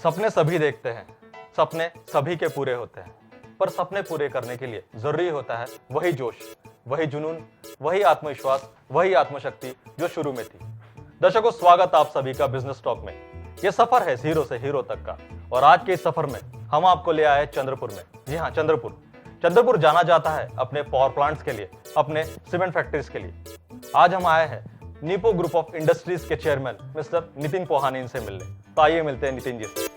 सपने सभी देखते हैं, सपने सभी के पूरे होते हैं, पर सपने पूरे करने के लिए जरूरी होता है वही जोश, वही जुनून, वही आत्मविश्वास, वही आत्मशक्ति जो शुरू में थी। दर्शकों, स्वागत आप सभी का बिजनेस टॉक में। ये सफर है जीरो से हीरो तक का, और आज के इस सफर में हम आपको ले आए चंद्रपुर में। जी हाँ, चंद्रपुर जाना जाता है अपने पावर प्लांट्स के लिए, अपने सीमेंट फैक्ट्रीज के लिए। आज हम आए हैं नीपो ग्रुप ऑफ इंडस्ट्रीज के चेयरमैन मिस्टर नितिन पोहाने इनसे मिलने। तो आइए मिलते हैं नितिन जी से।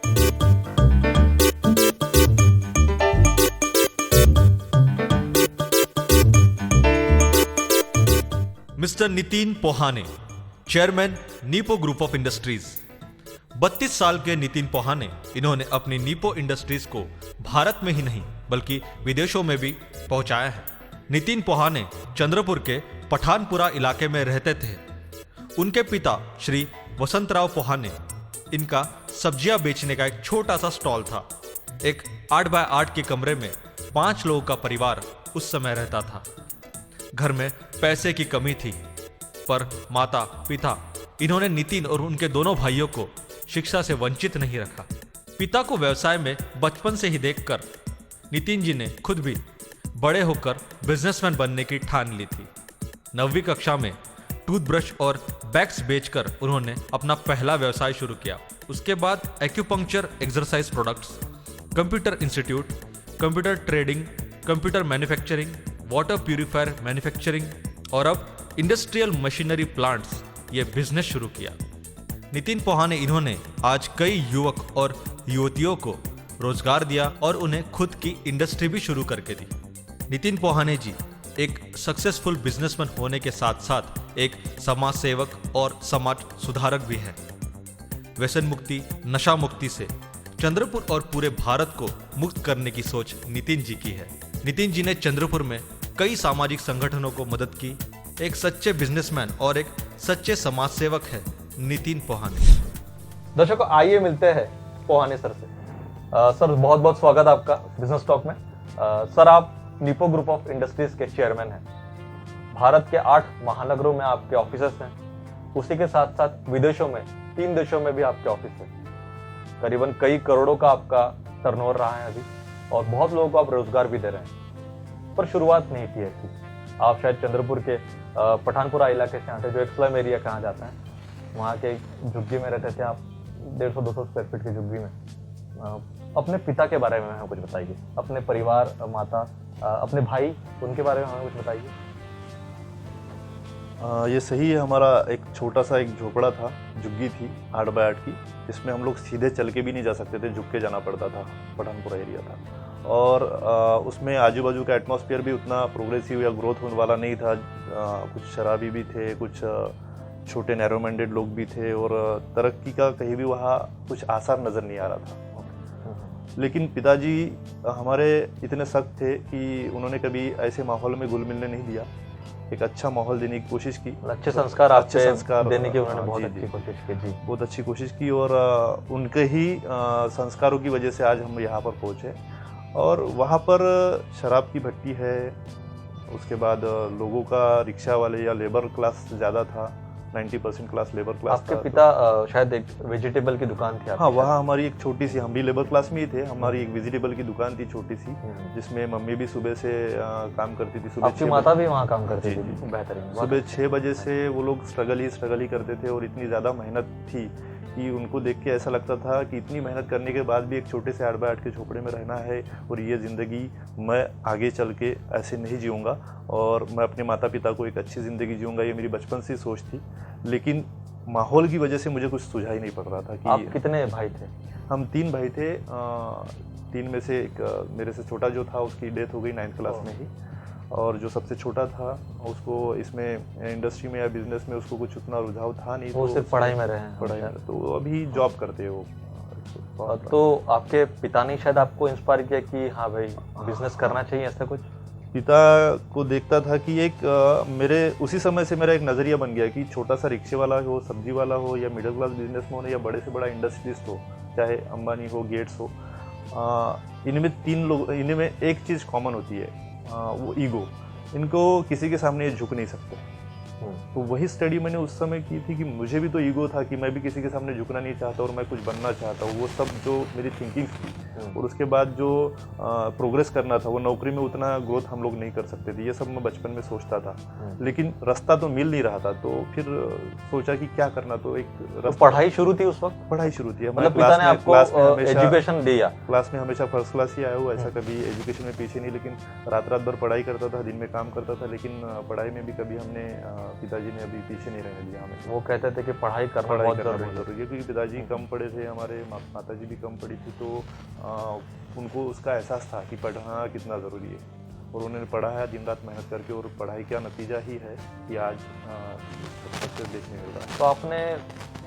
Mister Nitin Pohane, chairman Nipo group of industries. 32 साल के नितिन पोहाने, इन्होंने अपनी नीपो इंडस्ट्रीज को भारत में ही नहीं बल्कि विदेशों में भी पहुंचाया है। नितिन पोहाने चंद्रपुर के पठानपुरा इलाके में रहते थे। उनके पिता श्री वसंतराव पोहाने, इनका सब्जियां बेचने का एक छोटा सा स्टॉल था। एक 8 बाय 8 के कमरे में 5 लोगों का परिवार उस समय रहता था। घर में पैसे की कमी थी, पर माता पिता, इन्होंने नितिन और उनके दोनों भाइयों को शिक्षा से वंचित नहीं रखा। पिता को व्यवसाय में बचपन से ही देखकर नितिन जी ने खुद भी बड़े होकर बिजनेसमैन बनने की ठान ली थी। 9वीं कक्षा में टूथब्रश और बैग्स बेचकर उन्होंने अपना पहला व्यवसाय शुरू किया। उसके बाद acupuncture exercise products, computer institute, computer trading, computer manufacturing, water purifier manufacturing और अब इंडस्ट्रियल मशीनरी प्लांट्स, ये बिजनेस शुरू किया। नितिन पोहाने, इन्होंने आज कई युवक और युवतियों को रोजगार दिया और उन्हें खुद की इंडस्ट्री भी शुरू करके दी। नितिन पोहाने जी एक सक्सेसफुल बिजनेसमैन होने के साथ साथ एक समाज सेवक और समाज सुधारक भी है। व्यसन मुक्ति, नशा मुक्ति से चंद्रपुर और पूरे भारत को मुक्त करने की सोच नितिन जी की है। नितिन जी ने चंद्रपुर में कई सामाजिक संगठनों को मदद की। एक सच्चे बिजनेसमैन और एक सच्चे समाज सेवक है नितिन पोहाने। दर्शकों, आइए मिलते हैं पोहाने सर से। सर, बहुत बहुत स्वागत आपका बिजनेस टॉक में। सर, आप नीपो ग्रुप ऑफ इंडस्ट्रीज के चेयरमैन हैं। भारत के 8 महानगरों में आपके ऑफिसेस हैं। उसी के साथ साथ विदेशों में 3 देशों में भी आपके ऑफिस हैं। करीबन कई करोड़ों का आपका टर्नओवर रहा है अभी, और बहुत लोगों को आप रोजगार भी दे रहे हैं। पर शुरुआत नहीं की ऐसी। आप शायद चंद्रपुर के पठानपुरा इलाके से आते, जो एक स्लम एरिया कहा जाता है, वहाँ के झुग्गी में रहते थे आप, 150-200 स्क्वायर फीट की झुग्गी में। अपने पिता के बारे में हमें कुछ बताइए, अपने परिवार, माता, अपने भाई, उनके बारे में हमें कुछ बताइए। ये सही है। हमारा एक छोटा सा एक झोपड़ा था, झुग्गी थी 8 बाय 8 की, जिसमें हम लोग सीधे चल के भी नहीं जा सकते थे, झुक के जाना पड़ता था। पठानपुरा एरिया था, और उसमें आजू बाजू का एटमॉस्फेयर भी उतना प्रोग्रेसिव या ग्रोथ होने वाला नहीं था। कुछ शराबी भी थे, कुछ छोटे नैरो माइंडेड लोग भी थे, और तरक्की का कहीं भी वहाँ कुछ आसार नज़र नहीं आ रहा था। लेकिन पिताजी हमारे इतने सख्त थे कि उन्होंने कभी ऐसे माहौल में घुल मिलने नहीं दिया। एक अच्छा माहौल देने की कोशिश की, अच्छे संस्कार देने की उन्होंने बहुत अच्छी कोशिश की। जी, बहुत अच्छी कोशिश की, और उनके ही संस्कारों की वजह से आज हम यहाँ पर पहुँचे। और वहाँ पर शराब की भट्टी है, उसके बाद लोगों का रिक्शा वाले या लेबर क्लास ज़्यादा था, 90% क्लास लेबर क्लास। आपके पिता शायद एक वेजिटेबल की दुकान थी। हाँ, वहाँ हमारी एक छोटी सी, हम भी लेबर क्लास में ही थे, हमारी एक वेजिटेबल की दुकान थी छोटी सी, जिसमें मम्मी भी सुबह से काम करती थी। सुबह आपकी माता भी वहाँ काम करती थी? बेहतरीन। सुबह 6 बजे से वो लोग स्ट्रगल ही करते थे, और इतनी ज़्यादा मेहनत थी कि उनको देख के ऐसा लगता था कि इतनी मेहनत करने के बाद भी एक छोटे से 8 बाय 8 के झोपड़े में रहना है, और ये ज़िंदगी मैं आगे चल के ऐसे नहीं जीऊँगा, और मैं अपने माता पिता को एक अच्छी ज़िंदगी जीऊँगा। ये मेरी बचपन से सोच थी, लेकिन माहौल की वजह से मुझे कुछ सुझाव ही नहीं पड़ रहा था कि। आप कितने भाई थे? हम 3 भाई थे। 3 में से एक मेरे से छोटा जो था, उसकी डेथ हो गई 9th क्लास में ही, और जो सबसे छोटा था उसको इसमें इंडस्ट्री में या बिजनेस में उसको कुछ उतना रुझाव था नहीं, वो सिर्फ पढ़ाई में रहे हैं। पढ़ाई में, तो अभी जॉब करते हो। तो आपके पिता ने शायद आपको इंस्पायर किया कि हाँ भाई, बिजनेस करना चाहिए, ऐसा कुछ? पिता को देखता था कि एक मेरे उसी समय से मेरा एक नज़रिया बन गया कि छोटा सा रिक्शे वाला हो, सब्जी वाला हो, या मिडिल क्लास बिजनेसमैन हो, या बड़े से बड़ा इंडस्ट्रियलिस्ट हो, चाहे अंबानी हो, गेट्स हो, इनमें एक चीज़ कॉमन होती है, वो ईगो। इनको किसी के सामने झुक नहीं सकते। तो वही स्टडी मैंने उस समय की थी कि मुझे भी तो ईगो था कि मैं भी किसी के सामने झुकना नहीं चाहता और मैं कुछ बनना चाहता हूँ। वो सब जो मेरी थिंकिंग थी और उसके बाद जो प्रोग्रेस करना था, वो नौकरी में उतना ग्रोथ हम लोग नहीं कर सकते थे, ये सब मैं बचपन में सोचता था। लेकिन रास्ता तो मिल नहीं रहा था, तो फिर सोचा कि क्या करना। तो एक तो पढ़ाई शुरू थी उस वक्त? पढ़ाई शुरू थी। मतलब पिता ने आपको एजुकेशन दिया? क्लास में हमेशा फर्स्ट क्लास ही आया हुआ, ऐसा कभी एजुकेशन में पीछे नहीं। लेकिन रात भर पढ़ाई करता था, दिन में काम करता था, लेकिन पढ़ाई में भी कभी हमने पिताजी ने अभी पीछे नहीं रहने दिया हमें। वो कहते थे कि पढ़ाई करना बहुत जरूरी है, क्योंकि पिताजी कम पढ़े थे, हमारे माताजी भी कम पढ़ी थी, तो उनको उसका एहसास था कि पढ़ना कितना ज़रूरी है। और उन्होंने पढ़ा है दिन रात मेहनत करके, और पढ़ाई का नतीजा ही है कि आज सक्सेस देखने मिल रहा है। तो आपने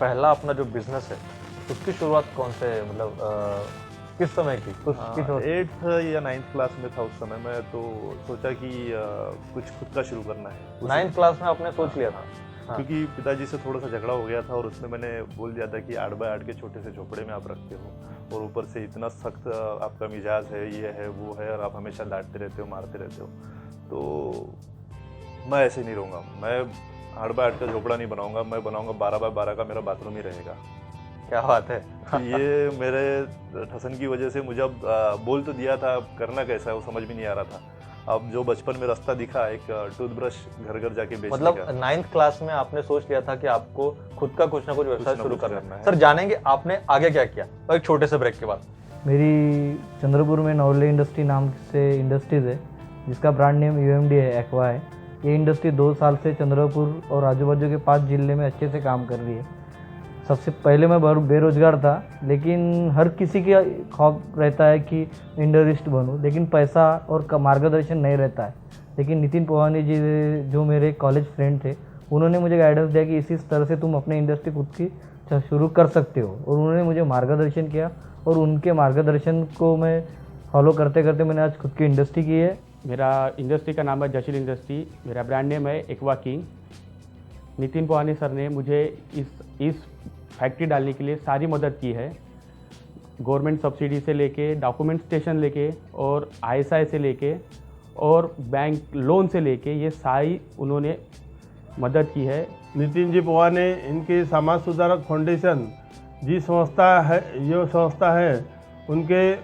पहला अपना जो बिजनेस है उसकी शुरुआत कौन से मतलब किस समय की? 8th या 9th क्लास में था उस समय। मैं तो सोचा कि कुछ खुद का शुरू करना है। 9th क्लास में आपने सोच लिया था? क्योंकि पिताजी से थोड़ा सा झगड़ा हो गया था, और उसमें मैंने बोल दिया था कि 8 बाय 8 के छोटे से झोपड़े में आप रखते हो, और ऊपर से इतना सख्त आपका मिजाज है, ये है वो है, और आप हमेशा डांटते रहते हो, मारते रहते हो, तो मैं ऐसे नहीं रहूँगा। मैं 8 बाय 8 का झोपड़ा नहीं बनाऊंगा, मैं बनाऊंगा 12 बाय 12 का मेरा बाथरूम ही रहेगा। क्या बात है। ये मेरे ठसन की वजह से मुझे अब बोल तो दिया था, अब करना कैसा है वो समझ भी नहीं आ रहा था। अब जो बचपन में रास्ता दिखा, एक टूथब्रश घर घर जाके बेचने मतलब का। 9th क्लास में आपने सोच लिया था कि आपको खुद का कुछ ना कुछ व्यवसाय शुरू करना है। है। सर जानेंगे आपने आगे क्या किया, तो एक छोटे से ब्रेक के बाद। मेरी चंद्रपुर में नवले इंडस्ट्री नाम से इंडस्ट्रीज़ है, जिसका ब्रांड नेम UMD है, एक्वा है। ये इंडस्ट्री 2 साल से चंद्रपुर और आजू बाजू के 5 जिले में अच्छे से काम कर रही है। सबसे पहले मैं बेरोजगार था, लेकिन हर किसी का ख्वाब रहता है कि इंडस्ट्रिस्ट बनूं, लेकिन पैसा और मार्गदर्शन नहीं रहता है। लेकिन नितिन पोहानी जी जो मेरे कॉलेज फ्रेंड थे, उन्होंने मुझे गाइडेंस दिया कि इसी तरह से तुम अपने इंडस्ट्री खुद की शुरू कर सकते हो, और उन्होंने मुझे मार्गदर्शन किया, और उनके मार्गदर्शन को मैं फॉलो करते करते मैंने आज खुद की इंडस्ट्री की है। मेरा इंडस्ट्री का नाम है जशील इंडस्ट्री, मेरा ब्रांड नेम है एक्वा किंग। नितिन पोहानी सर ने मुझे इस फैक्ट्री डालने के लिए सारी मदद की है। गवर्नमेंट सब्सिडी से लेके, डॉक्यूमेंटेशन लेके, और ISI से लेके, और बैंक लोन से लेके, ये सारी उन्होंने मदद की है। नितिन जी पोहाने इनकी समाज सुधारक फाउंडेशन जी संस्था है, ये संस्था है, उनके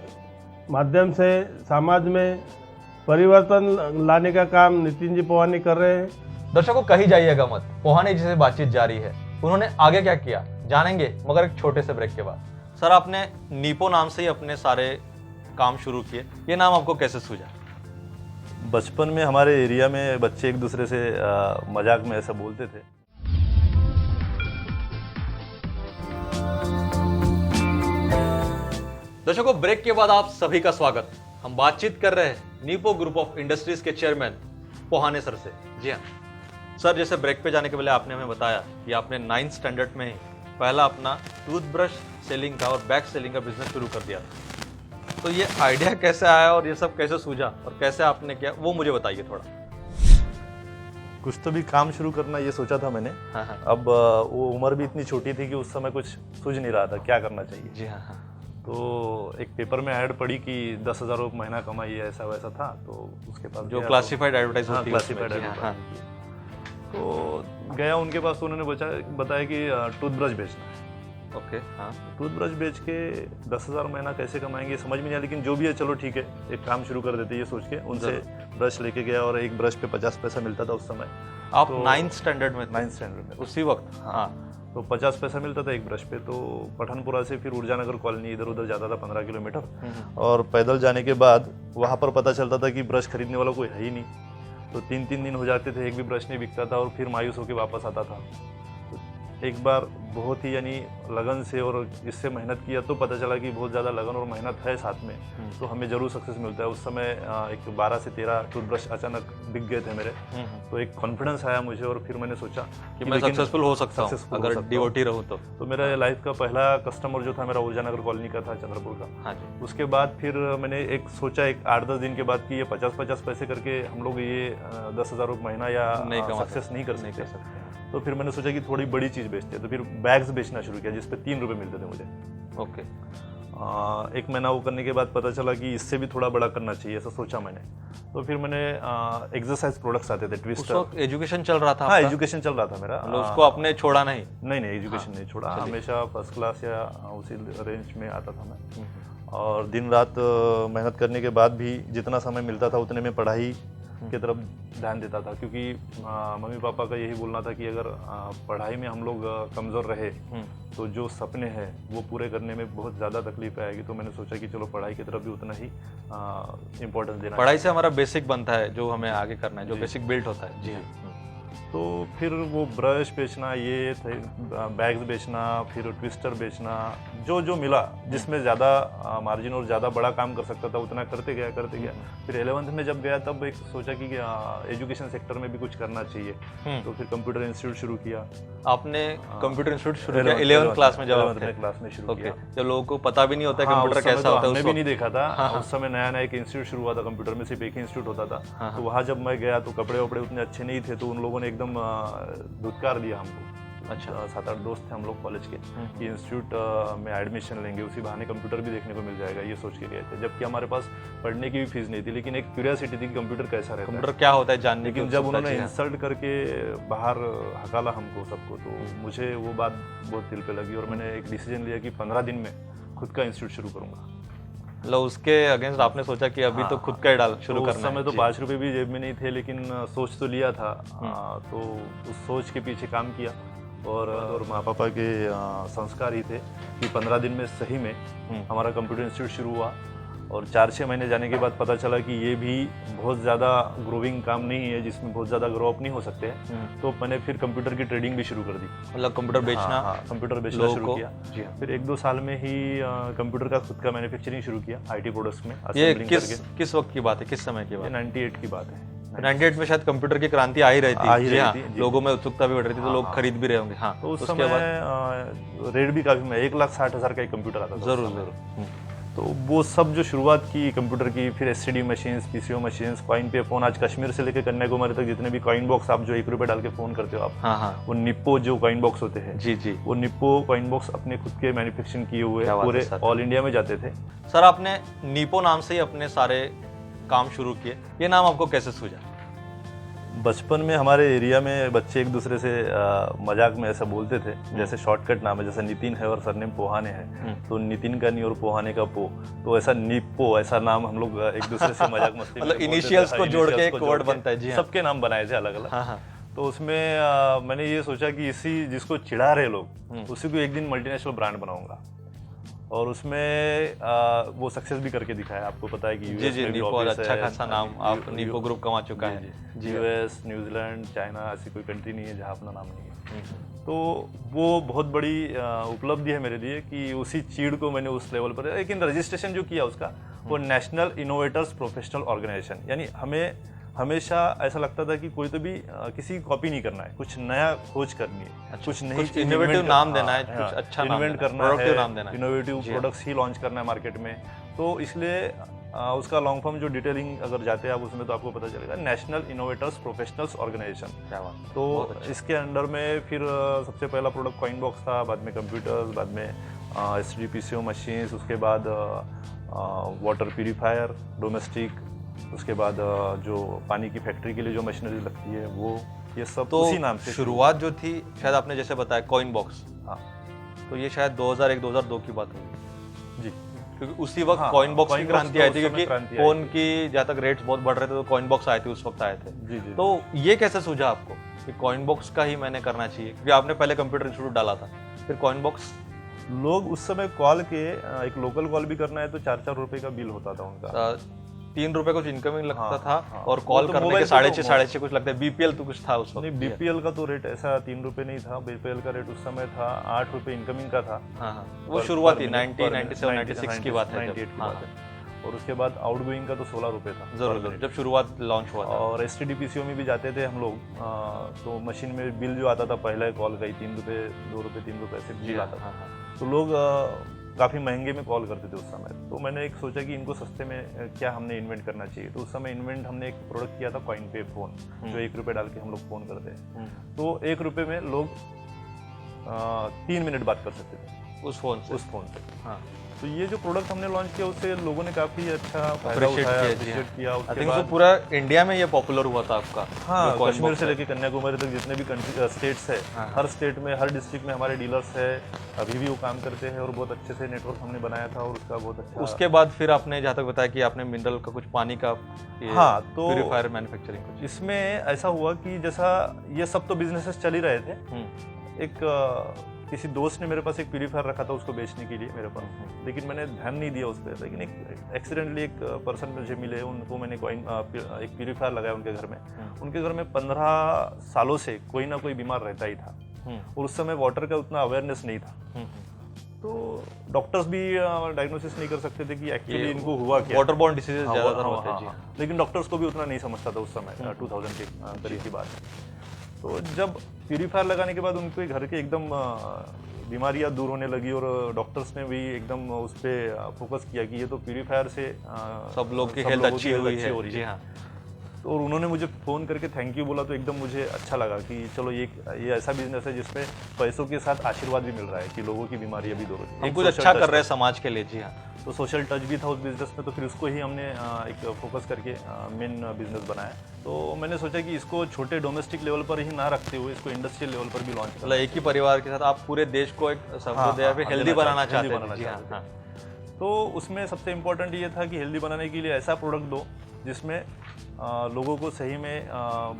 माध्यम से समाज में परिवर्तन लाने का काम नितिन जी पोहानी कर रहे हैं। दर्शकों कहीं जाइएगा मत, पोहानी जी से बातचीत जारी है। उन्होंने आगे क्या किया जानेंगे, मगर एक छोटे से ब्रेक के बाद। सर आपने नीपो नाम से ही अपने सारे काम शुरू किए, ये नाम आपको कैसे सूझा? बचपन में हमारे एरिया में बच्चे एक दूसरे से मजाक में ऐसा बोलते थे। दर्शकों ब्रेक के बाद आप सभी का स्वागत। हम बातचीत कर रहे हैं नीपो ग्रुप ऑफ इंडस्ट्रीज के चेयरमैन पोहाने सर से। जी हाँ सर, जैसे ब्रेक पे जाने के पहले आपने हमें बताया कि आपने 9th स्टैंडर्ड में ही पहला अपना टूथब्रश सेलिंग का और बैग सेलिंग का बिजनेस शुरू कर दिया था। तो ये आइडिया कैसे आया और ये सब कैसे सूझा और कैसे आपने किया, वो मुझे बताइए थोड़ा। कुछ तो भी काम शुरू करना ये सोचा था मैंने। हाँ। अब वो उम्र भी इतनी छोटी थी कि उस समय कुछ सूझ नहीं रहा था क्या करना चाहिए। जी हाँ। तो एक पेपर में ऐड पड़ी कि 10,000 रुपये महीना कमाइए, ऐसा वैसा था। तो उसके पास जो क्लासिफाइड एडवर्टाइज हाँ, होती है क्लासिफाइड उसमें। एडवर्टाइज। तो गया उनके पास, तो उन्होंने बताया कि टूथब्रश बेचना है। ओके हाँ। टूथब्रश बेच के 10,000 महीना कैसे कमाएंगे समझ में नहीं आया, लेकिन जो भी है चलो ठीक है, एक काम शुरू कर देते ये सोच के उनसे ब्रश लेके गया, और एक ब्रश पे 50 पैसा मिलता था उस समय। आप तो 9th स्टैंडर्ड में थे? 9th स्टैंडर्ड में उसी वक्त। हाँ। तो 50 पैसा मिलता था एक ब्रश पे। तो पठानपुरा से फिर ऊर्जानगर कॉलोनी इधर उधर जाता था 15 किलोमीटर, और पैदल जाने के बाद वहाँ पर पता चलता था कि ब्रश खरीदने वाला कोई है ही नहीं। तो 3-3 दिन हो जाते थे, एक भी ब्रश नहीं बिकता था, और फिर मायूस होकर वापस आता था। तो एक बार बहुत ही यानी लगन से और इससे मेहनत किया, तो पता चला कि बहुत ज़्यादा लगन और मेहनत है साथ में, तो हमें ज़रूर सक्सेस मिलता है। उस समय एक 12 से 13 टूथब्रश अचानक बिक गए थे मेरे। तो एक कॉन्फिडेंस आया मुझे, और फिर मैंने सोचा कि मैं सक्सेसफुल हो सकता हूँ अगर डिवोटी रहूँ तो मेरा लाइफ का पहला कस्टमर जो था मेरा ऊर्जानगर कॉलोनी का था, चंद्रपुर का। हाँ जी। उसके बाद फिर मैंने एक सोचा, एक 8-10 दिन के बाद कि ये 50-50 पैसे करके हम लोग ये 10,000 रुपये महीना या सक्सेस नहीं कर सकते। तो फिर मैंने सोचा कि थोड़ी बड़ी चीज़ बेचते हैं, तो फिर बैग्स बेचना शुरू किया जिस पे 3 रुपये मिलते थे मुझे। ओके। एक महीना वो करने के बाद पता चला कि इससे भी थोड़ा बड़ा करना चाहिए, ऐसा सोचा मैंने। तो फिर मैंने एक्सरसाइज प्रोडक्ट्स आते थे, उस ट्विस्टर। वक्त एजुकेशन चल रहा था हाँ, आपका? एजुकेशन चल रहा था मेरा। मतलब उसको आपने छोड़ा नहीं? नहीं, एजुकेशन नहीं छोड़ा, हमेशा फर्स्ट क्लास या उसी रेंज में आता था मैं। और दिन रात मेहनत करने के बाद भी जितना समय मिलता था उतने में पढ़ाई की तरफ ध्यान देता था, क्योंकि मम्मी पापा का यही बोलना था कि अगर पढ़ाई में हम लोग कमज़ोर रहे तो जो सपने हैं वो पूरे करने में बहुत ज़्यादा तकलीफ आएगी। तो मैंने सोचा कि चलो पढ़ाई की तरफ भी उतना ही इम्पोर्टेंस देना। पढ़ाई से हमारा बेसिक बनता है, जो हमें आगे करना है, जो बेसिक बिल्ड होता है। जी हाँ। तो फिर वो ब्रश बेचना, ये बैग्स बेचना, फिर ट्विस्टर बेचना, जो जो मिला जिसमें ज़्यादा मार्जिन और ज़्यादा बड़ा काम कर सकता था उतना करते गया। फिर 11th में जब गया तब एक सोचा कि एजुकेशन सेक्टर में भी कुछ करना चाहिए। तो फिर कंप्यूटर इंस्टीट्यूट शुरू किया। आपने कंप्यूटर इंस्टीट्यूट शुरू किया 11th क्लास में? जब आप थे? क्लास में शुरू किया। जब लोगों को पता भी नहीं होता है हाँ, कंप्यूटर उस समय कैसा तो होता है, हमने उस भी वक्त नहीं देखा था। उस समय नया नया एक इंस्टीट्यूट शुरू हुआ था कंप्यूटर में, सिर्फ एक ही इंस्टीट्यूट होता था। तो वहाँ जब मैं गया तो कपड़े वपड़े उतने अच्छे नहीं थे, तो उन लोगों ने एकदम धुतकार दिया हमको। अच्छा। 7-8 दोस्त थे हम लोग कॉलेज के कि इंस्टीट्यूट में एडमिशन लेंगे, उसी बहाने कंप्यूटर भी देखने को मिल जाएगा, ये सोच के गए थे। जबकि हमारे पास पढ़ने की भी फीस नहीं थी, लेकिन एक क्यूरियोसिटी थी कि कंप्यूटर कैसा रहता है, कंप्यूटर क्या होता है जानने की। लेकिन जब उन्होंने इंसल्ट करके बाहर हकाला हमको सबको, तो मुझे वो बात बहुत दिल पे लगी और मैंने एक डिसीजन लिया कि 15 दिन में खुद का इंस्टीट्यूट शुरू करूंगा। मतलब उसके अगेंस्ट आपने सोचा कि अभी तो खुद का ही डाल शुरू तो करना उस समय है। तो जी। 5 रुपये भी जेब में नहीं थे, लेकिन सोच तो लिया था। तो उस सोच के पीछे काम किया और माँ पापा के संस्कार ही थे कि 15 दिन में सही में हमारा कंप्यूटर इंस्टीट्यूट शुरू हुआ। और 4-6 महीने जाने के बाद पता चला कि ये भी बहुत ज़्यादा ग्रोविंग काम नहीं है, जिसमें बहुत ज़्यादा ग्रो अप नहीं हो सकते। तो मैंने फिर कंप्यूटर की ट्रेडिंग भी शुरू कर दी। मतलब कंप्यूटर बेचना? हाँ, कंप्यूटर बेचना शुरू किया। जी हाँ। फिर 1-2 साल में ही कंप्यूटर का खुद का मैन्युफैक्चरिंग शुरू किया आईटी प्रोडक्ट्स में। ये assembling किस वक्त की बात है, किस समय की ये बात? 98 की बात है। 98 में शायद कंप्यूटर की क्रांति आ ही रही आ ही थी। जी रही हाँ, थी, जी। लोगों में उत्सुकता भी बढ़ रही थी, तो लोग खरीद भी रहे होंगे। हाँ, तो उस उसके समय बाद रेट भी काफी में 1,60,000 का एक कंप्यूटर आता था उस जरूर समय। जरूर। तो वो सब जो शुरुआत की कंप्यूटर की, फिर STD machines, PCO machines, coin पे फोन, आज कश्मीर से लेकर कन्याकुमारी तक जितने भी कॉइन बॉक्स आप जो 1 रुपये डाल के फोन करते हो आप, हाँ हाँ। वो निप्पो जो कॉइन बॉक्स होते हैं, जी जी। वो निप्पो कॉइन बॉक्स अपने खुद के मैन्युफैक्चरिंग किए हुए क्या बात है पूरे सर। ऑल इंडिया में जाते थे। सर आपने नीपो नाम से ही अपने सारे काम शुरू किए, ये नाम आपको कैसे सूझा? बचपन में हमारे एरिया में बच्चे एक दूसरे से मजाक में ऐसा बोलते थे, जैसे शॉर्टकट नाम है, जैसे नितिन है और सरनेम पोहाने है, तो नितिन का नी और पोहाने का पो, तो ऐसा निप्पो, ऐसा नाम हम लोग एक दूसरे से मजाक मस्ती में मतलब बोलते थे। इनिशियल्स को हाँ, जोड़ के initials एक को जोड़ वर्ड के बनता है। जी हाँ। सबके नाम बनाए थे अलग अलग। हाँ हाँ। तो उसमें मैंने ये सोचा कि इसी जिसको चिढ़ा रहे लोग, उसी को एक दिन मल्टीनेशनल ब्रांड बनाऊंगा। और उसमें वो सक्सेस भी करके दिखाया। आपको पता है कि जी जी, नीपो अच्छा खासा नाम आप नीपो ग्रुप कमा चुका है। यूएस, न्यूजीलैंड, चाइना, ऐसी कोई कंट्री नहीं है जहाँ अपना नाम नहीं है। तो वो बहुत बड़ी उपलब्धि है मेरे लिए कि उसी चीड़ को मैंने उस लेवल पर, लेकिन रजिस्ट्रेशन जो किया उसका, वो नेशनल इनोवेटर्स प्रोफेशनल ऑर्गेनाइजेशन, यानी हमें हमेशा ऐसा लगता था कि कोई तो भी किसी की कॉपी नहीं करना है, कुछ नया खोज करनी है, कुछ नई कुछ चीज़ इनोवेटिव invent नाम करना देना है, कुछ अच्छा नाम इन्वेंट देना है, करना productive है, नाम देना है। इनोवेटिव जी हाँ। प्रोडक्ट्स ही लॉन्च करना है मार्केट में। तो इसलिए उसका लॉन्ग फॉर्म जो डिटेलिंग अगर जाते हैं आप उसमें, तो आपको पता चलेगा नेशनल इनोवेटर्स प्रोफेशनल्स ऑर्गेनाइजेशन। क्या बात है। तो बहुत अच्छा। इसके अंडर में फिर सबसे पहला प्रोडक्ट कॉइन बॉक्स था, बाद में कंप्यूटर्स, बाद में एसटीडी पीसीओ मशीन्स, उसके बाद वाटर प्यूरीफायर डोमेस्टिक, उसके बाद जो पानी की फैक्ट्री के लिए जो मशीनरी लगती है वो, ये सब तो उसी नाम से शुरुआत जो थी, शायद आपने जैसे बताया कॉइन बॉक्स, हाँ तो ये शायद 2001-2002 की बात होगी, जी। क्योंकि उसी वक्त हाँ, कॉइन बॉक्स की coin box क्रांति तो आई उस थी, समय क्योंकि क्रांति आई फोन की जहाँ तक रेट्स बहुत बढ़ रहे थे तो कॉइन बॉक्स आए थे, उस वक्त आए थे। जी जी। तो ये कैसे सूझा आपको कि कॉइन बॉक्स का ही मैंने करना चाहिए, क्योंकि आपने पहले कंप्यूटर इंस्टीट्यूट डाला था, फिर कॉइन बॉक्स? लोग उस समय कॉल के एक लोकल कॉल भी करना है तो 4-4 रुपए का बिल होता था उनका। 3 रुपए कुछ इनकमिंग लगता हाँ, था, हाँ। और वो कॉल तो करने मोबाइल के पे तो 6.5 कुछ लगता है। बीपीएल तो कुछ था उस वक्त? नहीं, बीपीएल का तो रेट ऐसा 3 रुपए नहीं था, बीपीएल का रेट उस समय था 8 रुपए इनकमिंग का था। हाँ हाँ, वो शुरुआत थी 97-96 की बात है 98 जब। की हाँ बात है। और उसके बाद आउटगोइंग का तो 16 रुपए था जरूर जरूर, जब शुरुआत लॉन्च हुआ था। और एसटीडी पीसीओ में भी जाते थे हम लोग, तो मशीन में बिल जो आता था पहले कॉल का ही 3 रुपए 2 रुपए 3 रुपए ऐसे बिल आता था। तो लोग काफ़ी महंगे में कॉल करते थे उस समय। तो मैंने एक सोचा कि इनको सस्ते में क्या हमने इन्वेंट करना चाहिए। तो उस समय इन्वेंट हमने एक प्रोडक्ट किया था कॉइन पे फ़ोन, जो 1 रुपये डाल के हम लोग फ़ोन करते हैं। तो 1 रुपये में लोग 3 मिनट बात कर सकते थे उस फोन से। उस फ़ोन से। हाँ, तो ये जो प्रोडक्ट हमने लॉन्च किया उससे लोगों ने काफ़ी अच्छा फायदा Appreciate उठाया, किया, जी appreciate हाँ। किया। आई उसके थिंक तो बाद पूरा इंडिया में ये पॉपुलर हुआ था आपका। हाँ, जो coin कश्मीर box से है। लेके कन्याकुमारी तक जितने भी स्टेट्स है, हाँ। हर स्टेट में, हर डिस्ट्रिक्ट में हमारे डीलर्स है, अभी भी वो काम करते हैं और बहुत अच्छे से नेटवर्क हमने बनाया था और उसका बहुत अच्छा। उसके बाद फिर आपने जहाँ तक बताया कि आपने मिनरल का कुछ पानी का हाँ, तो प्यूरीफायर मैन्युफैक्चरिंग कुछ। इसमें ऐसा हुआ कि जैसा ये सब तो बिजनेसेस चल ही रहे थे, एक किसी दोस्त ने मेरे पास एक प्यूरीफायर रखा था उसको बेचने के लिए मेरे पास, लेकिन मैंने ध्यान नहीं दिया उस पर। लेकिन एक एक्सीडेंटली एक पर्सन मुझे मिले, उनको मैंने एक प्यूरीफायर लगाया उनके घर में। उनके घर में 15 सालों से कोई ना कोई बीमार रहता ही था और उस समय वाटर का उतना अवेयरनेस नहीं था। तो डॉक्टर्स भी डायग्नोसिस नहीं कर सकते थे कि एक्चुअली इनको हुआ क्या। वाटर बॉर्न डिसीजेज हाँ, ज्यादातर हाँ, होते हैं। हाँ, जी हाँ। लेकिन डॉक्टर्स को भी उतना नहीं समझता था उस समय, 2000 के करीब की बात है। तो जब प्यूरीफायर लगाने के बाद उनके घर के एकदम बीमारियां दूर होने लगी और डॉक्टर्स ने भी एकदम उस पर फोकस किया कि ये तो प्यूरीफायर से सब लोग की हेल्थ अच्छी हुई है। जी हाँ। तो और उन्होंने मुझे फ़ोन करके थैंक यू बोला, तो एकदम मुझे अच्छा लगा कि चलो ये ऐसा बिजनेस है जिसमें पैसों के साथ आशीर्वाद भी मिल रहा है कि लोगों की बीमारियां भी दूर हो रही है। हम कुछ अच्छा कर रहे हैं समाज के लिए। जी हाँ। तो सोशल टच भी था उस बिज़नेस में, तो फिर उसको ही हमने एक फोकस करके मेन बिज़नेस बनाया। तो मैंने सोचा कि इसको छोटे डोमेस्टिक लेवल पर ही ना रखते हुए इसको इंडस्ट्रियल लेवल पर भी लॉन्च मतलब एक ही परिवार के साथ आप पूरे देश को एक समृद्ध पे हेल्दी बनाना चाहते हैं। जी हाँ। तो उसमें सबसे इम्पोर्टेंट ये था कि हेल्दी बनाने के लिए ऐसा प्रोडक्ट दो जिसमें लोगों को सही में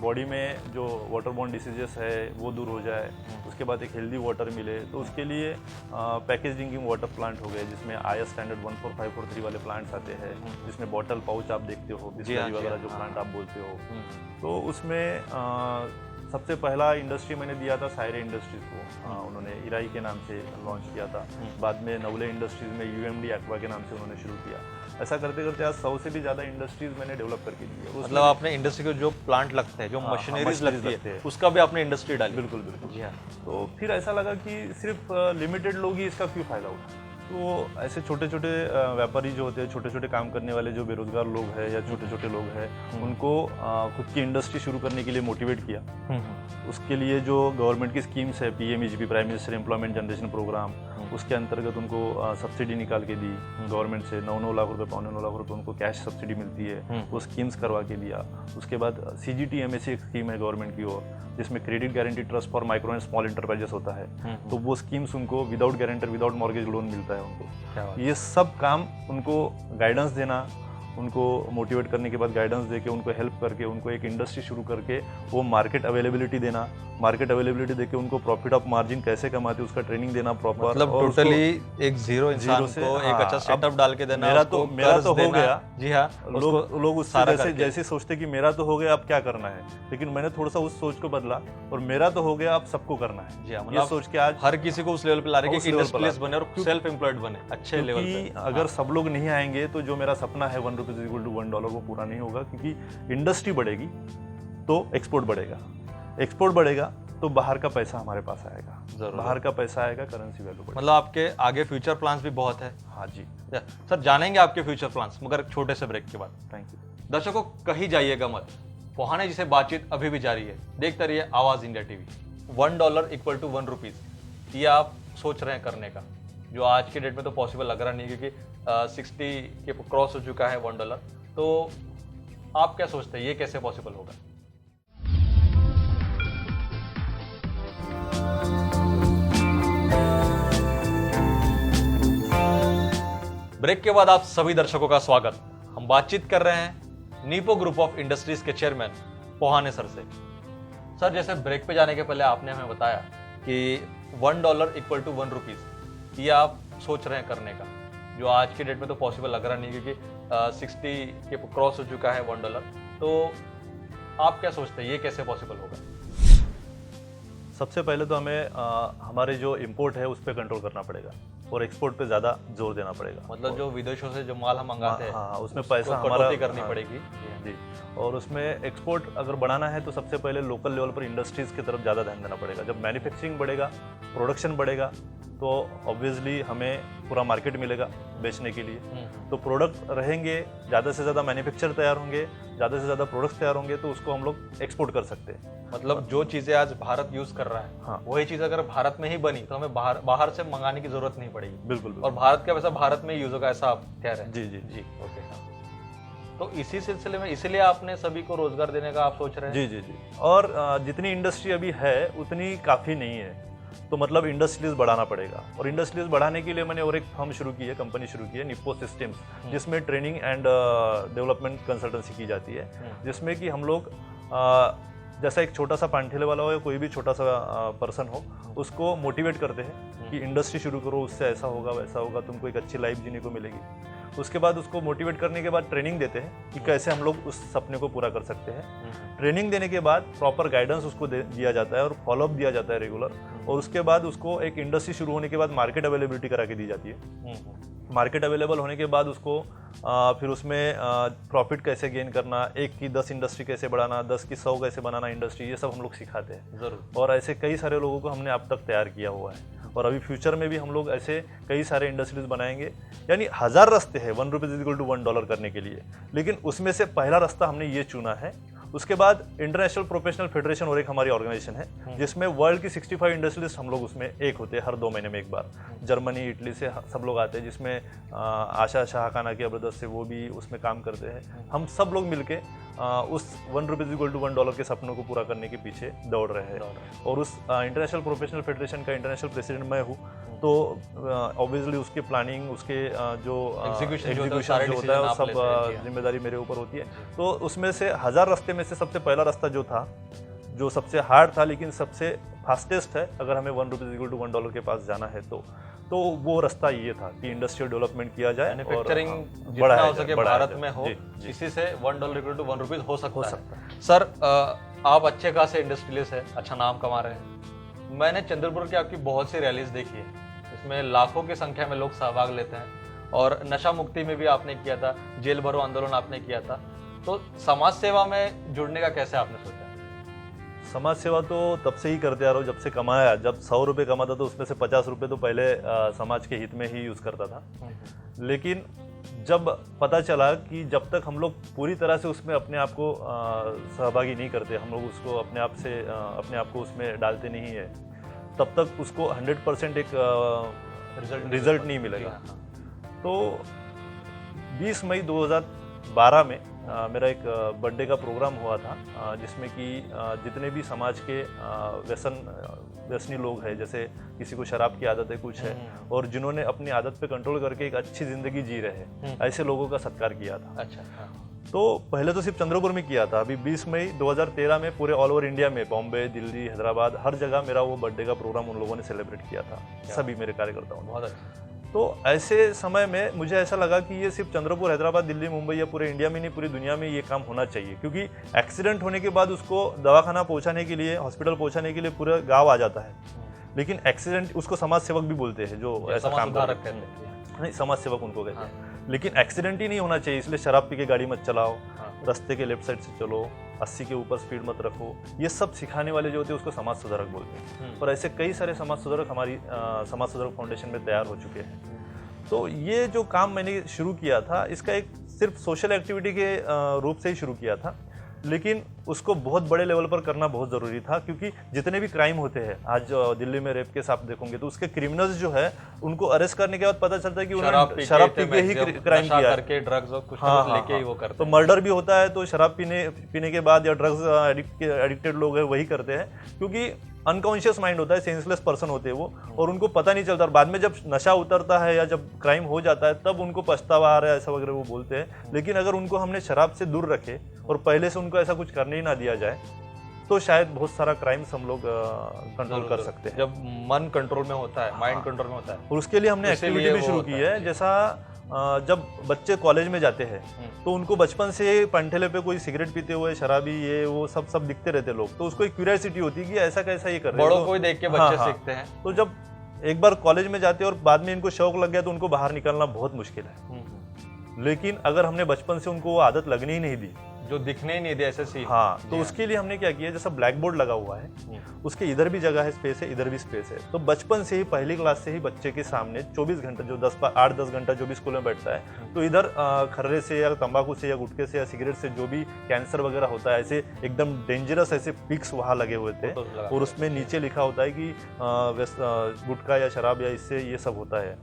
बॉडी में जो वाटर बॉर्न डिसीजेस है वो दूर हो जाए, उसके बाद एक हेल्दी वाटर मिले। तो उसके लिए पैकेज ड्रिंकिंग वाटर प्लांट हो गए जिसमें IS स्टैंडर्ड 14543 वाले प्लांट्स आते हैं, जिसमें बॉटल पाउच आप देखते हो, बिस्लरी वगैरह जो प्लांट आप बोलते हो। तो उसमें सबसे पहला इंडस्ट्री मैंने दिया था सायरे इंडस्ट्रीज को, उन्होंने इराई के नाम से लॉन्च किया था। बाद में नवले इंडस्ट्रीज में UMD एक्वा के नाम से उन्होंने शुरू किया। ऐसा करते करते आज 100 से भी ज़्यादा इंडस्ट्रीज मैंने डेवलप करके दी है। मतलब आपने इंडस्ट्री के जो प्लांट लगते हैं, जो मशीनरीज लगती है, उसका भी आपने इंडस्ट्री डाली। बिल्कुल बिल्कुल। जी हाँ। तो फिर ऐसा लगा कि सिर्फ लिमिटेड लोग ही इसका क्यों फ़ायदा उठा। तो ऐसे छोटे छोटे व्यापारी जो होते हैं, छोटे छोटे काम करने वाले जो बेरोजगार लोग हैं या छोटे छोटे लोग हैं, उनको खुद की इंडस्ट्री शुरू करने के लिए मोटिवेट किया। उसके लिए जो गवर्नमेंट की स्कीम्स है, PMEGP, prime minister employment generation programme, उसके अंतर्गत उनको सब्सिडी निकाल के दी गवर्नमेंट से। 9 लाख रुपए, 9.25 लाख रुपए उनको कैश सब्सिडी मिलती है, वो स्कीम्स करवा के दिया। उसके बाद CGT MSC एक स्कीम है गवर्नमेंट की ओर, जिसमें credit guarantee trust for micro and small enterprises होता है। तो वो स्कीम्स उनको without guarantor, without mortgage loan मिलता है उनको। ये सब काम उनको गाइडेंस देना, उनको मोटिवेट करने के बाद गाइडेंस देके, उनको हेल्प करके, उनको एक इंडस्ट्री शुरू करके वो मार्केट अवेलेबिलिटी देना, मार्केट अवेलेबिलिटी देके उनको प्रॉफिट ऑफ मार्जिन कैसे कमाते उसका ट्रेनिंग देना प्रॉपर। मतलब टोटली एक जीरो इंसान को एक अच्छा सेटअप डाल के देना। मेरा तो हो गया। जी हाँ। लोग उससे जैसे सोचते कि मेरा तो हो गया, अब क्या करना है, लेकिन मैंने थोड़ा सा उस सोच को बदला और मेरा तो हो गया, अब सबको करना है। जी हाँ। ये सोच के आज हर किसी को उस लेवल पे ला रहे हैं कि इंडस्ट्रियलिस्ट बने और सेल्फ एम्प्लॉयड बने अच्छे लेवल पे। अगर सब लोग नहीं आएंगे तो जो मेरा सपना है $1 वो पूरा नहीं होगा, क्योंकि इंडस्ट्री बढ़ेगी तो एक्सपोर्ट बढ़ेगा, एक्सपोर्ट बढ़ेगा तो बाहर का पैसा हमारे पास आएगा, बाहर का पैसा आएगा, करेंसी वैल्यू बढ़ेगा। मतलब आपके आगे फ्यूचर प्लान्स भी बहुत है। हाँ जी सर, जानेंगे आपके फ्यूचर प्लान्स मगर छोटे से ब्रेक के बाद। Thank you. दर्शकों, कहीं जाइएगा मत, पोहाने जिसे बातचीत अभी भी जारी है। देखते रहिए आवाज इंडिया TV। $1 = 1 रुपीज, ये आप सोच रहे हैं करने का, जो आज के डेट में तो पॉसिबल लग रहा नहीं, क्योंकि 60 के क्रॉस हो चुका है $1। तो आप क्या सोचते हैं, ये कैसे पॉसिबल होगा? ब्रेक के बाद आप सभी दर्शकों का स्वागत। हम बातचीत कर रहे हैं नीपो ग्रुप ऑफ इंडस्ट्रीज के चेयरमैन पोहाने सर से। सर, जैसे ब्रेक पे जाने के पहले आपने हमें बताया कि $1 = 1 रुपीज, ये आप सोच रहे हैं करने का, जो आज के डेट में तो पॉसिबल लग रहा नहीं, क्योंकि 60 के क्रॉस हो चुका है $1। तो आप क्या सोचते हैं, ये कैसे पॉसिबल होगा? सबसे पहले तो हमें हमारे जो इंपोर्ट है उस पर कंट्रोल करना पड़ेगा और एक्सपोर्ट पे ज़्यादा जोर देना पड़ेगा। मतलब जो विदेशों से जो माल हम मंगाते हैं, हाँ, उसमें पैसा हमारा करनी पड़ेगी। जी। और उसमें एक्सपोर्ट अगर बढ़ाना है तो सबसे पहले लोकल लेवल पर इंडस्ट्रीज की तरफ ज़्यादा ध्यान देना पड़ेगा। जब मैन्युफैक्चरिंग बढ़ेगा, प्रोडक्शन बढ़ेगा, तो ऑब्वियसली हमें पूरा मार्केट मिलेगा बेचने के लिए। तो प्रोडक्ट रहेंगे, ज़्यादा से ज़्यादा मैन्युफैक्चर तैयार होंगे, ज़्यादा से ज़्यादा प्रोडक्ट्स तैयार होंगे, तो उसको हम लोग एक्सपोर्ट कर सकते हैं। मतलब जो चीज़ें आज भारत यूज़ कर रहा है, हाँ, वही चीज़ अगर भारत में ही बनी तो हमें बाहर से मंगाने की जरूरत नहीं पड़ेगी। बिल्कुल और बिल्कुल। भारत का वैसा भारत में यूज होगा ऐसा आप कह रहे हैं? जी जी जी, ओके। हाँ। तो इसी सिलसिले में इसीलिए आपने सभी को रोजगार देने का आप सोच रहे हैं? जी जी जी। और जितनी इंडस्ट्री अभी है उतनी काफ़ी नहीं है, तो मतलब इंडस्ट्रीज बढ़ाना पड़ेगा। और इंडस्ट्रीज बढ़ाने के लिए मैंने और एक फर्म शुरू की है, कंपनी शुरू की है, निप्पो सिस्टम्स, जिसमें ट्रेनिंग एंड डेवलपमेंट कंसल्टेंसी की जाती है, जिसमें कि हम लोग जैसा एक छोटा सा पानठेले वाला हो या कोई भी छोटा सा पर्सन हो, उसको मोटिवेट करते हैं कि इंडस्ट्री शुरू करो, उससे ऐसा होगा वैसा होगा, तुमको एक अच्छी लाइफ जीने को मिलेगी। उसके बाद उसको मोटिवेट करने के बाद ट्रेनिंग देते हैं कि कैसे हम लोग उस सपने को पूरा कर सकते हैं। ट्रेनिंग देने के बाद प्रॉपर गाइडेंस उसको दिया जाता है और फॉलोअप दिया जाता है रेगुलर। और उसके बाद उसको एक इंडस्ट्री शुरू होने के बाद मार्केट अवेलेबिलिटी करा के दी जाती है। मार्केट अवेलेबल होने के बाद उसको फिर उसमें प्रॉफिट कैसे गेन करना, 1 की 10 इंडस्ट्री कैसे बढ़ाना, 10 की 100 कैसे बनाना इंडस्ट्री, ये सब हम लोग सिखाते हैं। जरूर। और ऐसे कई सारे लोगों को हमने अब तक तैयार किया हुआ है, और अभी फ्यूचर में भी हम लोग ऐसे कई सारे इंडस्ट्रीज बनाएंगे। यानी 1000 रास्ते हैं $1 = $1 करने के लिए, लेकिन उसमें से पहला रास्ता हमने ये चुना है। उसके बाद इंटरनेशनल प्रोफेशनल फेडरेशन और एक हमारी ऑर्गेनाइजेशन है, जिसमें वर्ल्ड की 65 इंडस्ट्रीज हम लोग उसमें एक होते हैं हर 2 महीने में एक बार। जर्मनी, इटली से सब लोग आते हैं, जिसमें आशा शाहकाना की ब्रदर्स से वो भी उसमें काम करते हैं। हम सब लोग मिलके उस $1 = $1 के सपनों को पूरा करने के पीछे दौड़ रहे हैं। और उस इंटरनेशनल प्रोफेशनल फेडरेशन का इंटरनेशनल प्रेसिडेंट मैं हूँ, तो ऑब्वियसली उसके प्लानिंग, उसके जो Execution जो एग्जीक्यूशन सारे जो होता decision है आप वो लेते हैं, जी सब हाँ। जिम्मेदारी मेरे ऊपर होती है। तो उसमें से 1000 रास्ते में से सबसे पहला रास्ता जो था, जो सबसे हार्ड था लेकिन सबसे फास्टेस्ट है, अगर हमें $1 = $1 के पास जाना है तो वो रास्ता ये था कि इंडस्ट्रियल डेवलपमेंट किया जाए, मैन्युफैक्चरिंग जितना बढ़ाया हो जाए, सके बढ़ाया भारत जाए। में हो, जी, जी। इसी से $1 = ₹1 हो सकता सकता है। सर, आप अच्छे खासे इंडस्ट्रियलिस्ट हैं, अच्छा नाम कमा रहे हैं। मैंने चंद्रपुर की आपकी बहुत सी रैलीज देखी है, इसमें लाखों की संख्या में लोग सहभाग लेते हैं। और नशा मुक्ति में भी आपने किया था, जेल भरो आंदोलन आपने किया था। तो समाज सेवा में जुड़ने का कैसे आपने सोचा? समाज सेवा तो तब से ही करते आ रहा हूँ, जब से कमाया। जब 100 रुपये कमाता तो उसमें से 50 रुपये तो पहले समाज के हित में ही यूज़ करता था। लेकिन जब पता चला कि जब तक हम लोग पूरी तरह से उसमें अपने आप को सहभागी नहीं करते, हम लोग उसको अपने आप को उसमें डालते नहीं है, तब तक उसको 100% एक रिजल्ट नहीं मिलेगा। तो 20 मई 2012 में मेरा एक बर्थडे का प्रोग्राम हुआ था, जिसमें कि जितने भी समाज के व्यसनी लोग हैं, जैसे किसी को शराब की आदत है, कुछ है, और जिन्होंने अपनी आदत पे कंट्रोल करके एक अच्छी ज़िंदगी जी रहे हैं, ऐसे लोगों का सत्कार किया था। अच्छा। हाँ। तो पहले तो सिर्फ चंद्रपुर में किया था। अभी 20 मई 2013 में पूरे ऑल ओवर इंडिया में, बॉम्बे, दिल्ली, हैदराबाद, हर जगह मेरा वो बर्थडे का प्रोग्राम उन लोगों ने सेलिब्रेट किया था, सभी मेरे कार्यकर्ताओं ने। बहुत अच्छा। तो ऐसे समय में मुझे ऐसा लगा कि ये सिर्फ चंद्रपुर, हैदराबाद, दिल्ली, मुंबई या पूरे इंडिया में नहीं, पूरी दुनिया में ये काम होना चाहिए। क्योंकि एक्सीडेंट होने के बाद उसको दवाखाना पहुंचाने के लिए, हॉस्पिटल पहुंचाने के लिए पूरा गांव आ जाता है, लेकिन एक्सीडेंट, उसको समाज सेवक भी बोलते हैं जो ऐसा काम करते हैं। नहीं, समाज सेवक उनको कहते हैं। लेकिन एक्सीडेंट ही नहीं होना चाहिए, इसलिए शराब पी के गाड़ी मत चलाओ, रास्ते के लेफ्ट साइड से चलो, 80 के ऊपर स्पीड मत रखो, ये सब सिखाने वाले जो होते हैं उसको समाज सुधारक बोलते हैं। और ऐसे कई सारे समाज सुधारक हमारी समाज सुधारक फाउंडेशन में तैयार हो चुके हैं। तो ये जो काम मैंने शुरू किया था, इसका एक सिर्फ सोशल एक्टिविटी के रूप से ही शुरू किया था, लेकिन उसको बहुत बड़े लेवल पर करना बहुत ज़रूरी था। क्योंकि जितने भी क्राइम होते हैं, आज दिल्ली में रेप केस आप देखोगे तो उसके क्रिमिनल्स जो है, उनको अरेस्ट करने के बाद पता चलता है कि उन्होंने शराब पी के ही क्राइम किया है, करके ड्रग्स और कुछ लेके ही वो करते तो मर्डर भी होता है तो शराब पीने के बाद, या ड्रग्स एडिक्टेड लोग हैं वही करते हैं, क्योंकि अनकॉन्शियस माइंड होता है, सेंसलेस पर्सन होते हैं वो, और उनको पता नहीं चलता। और बाद में जब नशा उतरता है या जब क्राइम हो जाता है, तब उनको पछतावा आ रहा है, ऐसा वगैरह वो बोलते हैं। लेकिन अगर उनको हमने शराब से दूर रखे और पहले से उनको ऐसा कुछ करने ही ना दिया जाए, तो शायद बहुत सारा क्राइम्स हम लोग कंट्रोल कर सकते हैं। जब मन कंट्रोल में होता है, माइंड कंट्रोल में होता है। और उसके लिए हमने एक्टिविटी भी शुरू की है। जैसा जब बच्चे कॉलेज में जाते हैं तो उनको बचपन से पंठेले पे कोई सिगरेट पीते हुए, शराबी, ये वो सब दिखते रहते लोग, तो उसको एक क्यूरियोसिटी होती है कि ऐसा कैसा ये कर रहे हैं। बड़ों को ही देख के बच्चे सीखते हैं। तो जब एक बार कॉलेज में जाते हैं और बाद में इनको शौक लग गया तो उनको बाहर निकलना बहुत मुश्किल है। लेकिन अगर हमने बचपन से उनको वो आदत लगने ही नहीं दी, जो दिखने ही नहीं दे ऐसे सी। हाँ, तो जी उसके लिए हमने क्या किया, जैसा ब्लैक बोर्ड लगा हुआ है, उसके इधर भी जगह है, स्पेस है, इधर भी स्पेस है। तो बचपन से ही, पहली क्लास से ही बच्चे के सामने 24 घंटे, जो 8-10 घंटा जो भी स्कूल में बैठता है, तो इधर खर्रे से या तंबाकू से या गुटखे से या सिगरेट से जो भी कैंसर वगैरह होता है, ऐसे एकदम डेंजरस ऐसे पिक्स वहाँ लगे हुए थे, और उसमें नीचे लिखा होता है कि गुटखा या शराब या इससे ये सब होता है।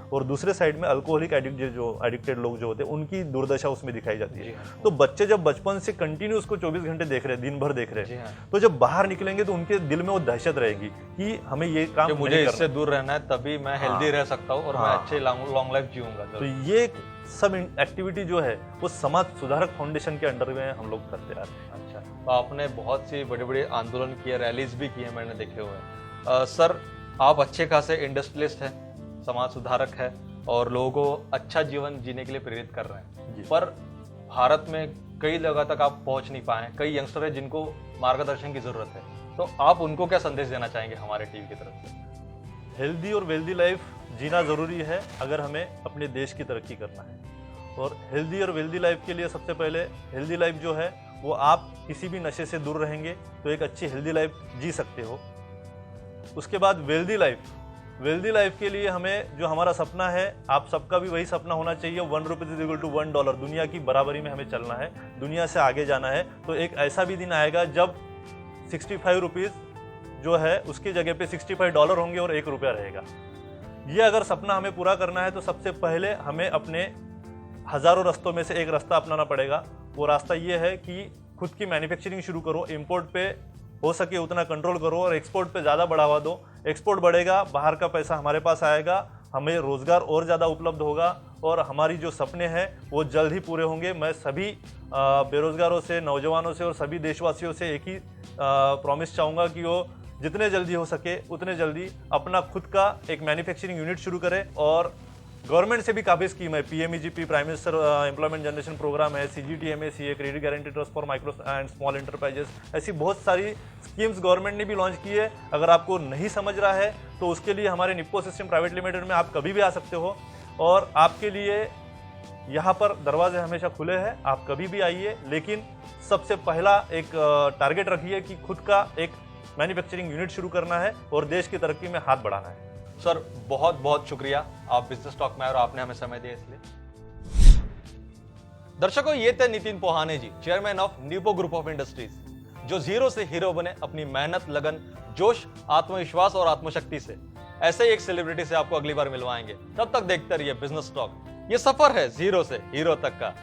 और दूसरे साइड में अल्कोहलिक एडिक्टेड लोग जो होते हैं, उनकी दुर्दशा उसमें दिखाई जाती है। तो बच्चे जब बचपन से कंटिन्यू उसको 24 घंटे देख रहे हैं, दिन भर देख रहे हैं, तो जब बाहर निकलेंगे तो उनके दिल में वो दहशत रहेगी कि हमें ये काम कि मुझे इससे दूर रहना है, तभी मैं हेल्दी रह सकता हूँ और मैं अच्छे लॉन्ग लाइफ जीऊंगा। तो ये सब एक्टिविटी जो है वो समाज सुधारक फाउंडेशन के अंडर में हम लोग करते आ रहे हैं। अच्छा, तो आपने बहुत सी बड़े बड़े आंदोलन किए, रैलीज भी की है, मैंने देखे हुए हैं। सर, आप अच्छे खासे इंडस्ट्रियलिस्ट हैं, समाज सुधारक है और लोगों को अच्छा जीवन जीने के लिए प्रेरित कर रहे हैं, पर भारत में कई जगह तक आप पहुंच नहीं पाए, कई यंगस्टर हैं जिनको मार्गदर्शन की जरूरत है, तो आप उनको क्या संदेश देना चाहेंगे हमारे टीम की तरफ से? हेल्दी और वेल्दी लाइफ जीना ज़रूरी है अगर हमें अपने देश की तरक्की करना है। और हेल्दी और वेल्दी लाइफ के लिए सबसे पहले, हेल्दी लाइफ जो है वो आप किसी भी नशे से दूर रहेंगे तो एक अच्छी हेल्दी लाइफ जी सकते हो। उसके बाद वेल्दी लाइफ के लिए हमें जो हमारा सपना है, आप सबका भी वही सपना होना चाहिए, 1 रुपीज़ = $1, दुनिया की बराबरी में हमें चलना है, दुनिया से आगे जाना है। तो एक ऐसा भी दिन आएगा जब 65 रुपीज़ जो है उसकी जगह पे $65 होंगे और ₹1 रहेगा। ये अगर सपना हमें पूरा करना है तो सबसे पहले हमें अपने हज़ारों रास्तों में से एक रास्ता अपनाना पड़ेगा। वो रास्ता ये है कि खुद की मैन्युफैक्चरिंग शुरू करो, इंपोर्ट पे हो सके उतना कंट्रोल करो और एक्सपोर्ट पे ज़्यादा बढ़ावा दो। एक्सपोर्ट बढ़ेगा, बाहर का पैसा हमारे पास आएगा, हमें रोज़गार और ज़्यादा उपलब्ध होगा और हमारी जो सपने हैं वो जल्द ही पूरे होंगे। मैं सभी बेरोज़गारों से, नौजवानों से और सभी देशवासियों से एक ही प्रॉमिस चाहूँगा कि वो जितने जल्दी हो सके उतने जल्दी अपना खुद का एक मैन्युफैक्चरिंग यूनिट शुरू करें। और गवर्नमेंट से भी काफ़ी स्कीम है, PMEGP, prime minister employment generation programme है, CGTMA, credit guarantee trust for micro and small enterprises, ऐसी बहुत सारी स्कीम्स गवर्नमेंट ने भी लॉन्च की है। अगर आपको नहीं समझ रहा है तो उसके लिए हमारे निप्पो सिस्टम प्राइवेट लिमिटेड में आप कभी भी आ सकते हो और आपके लिए यहाँ पर दरवाजे हमेशा खुले हैं, आप कभी भी आइए। लेकिन सबसे पहला एक टारगेट रखिए कि खुद का एक मैन्युफैक्चरिंग यूनिट शुरू करना है और देश की तरक्की में हाथ बढ़ाना है। सर, बहुत बहुत शुक्रिया, आप बिजनेस टॉक में आए और आपने हमें समय दिया इसलिए। दर्शकों, ये थे Nitin Pohane ji, chairman of Nipo group of industries, जो जीरो से हीरो बने अपनी मेहनत, लगन, जोश, आत्मविश्वास और आत्मशक्ति से। ऐसे ही एक सेलिब्रिटी से आपको अगली बार मिलवाएंगे। तब तक देखते रहिए बिजनेस टॉक। ये सफर है जीरो से हीरो तक का।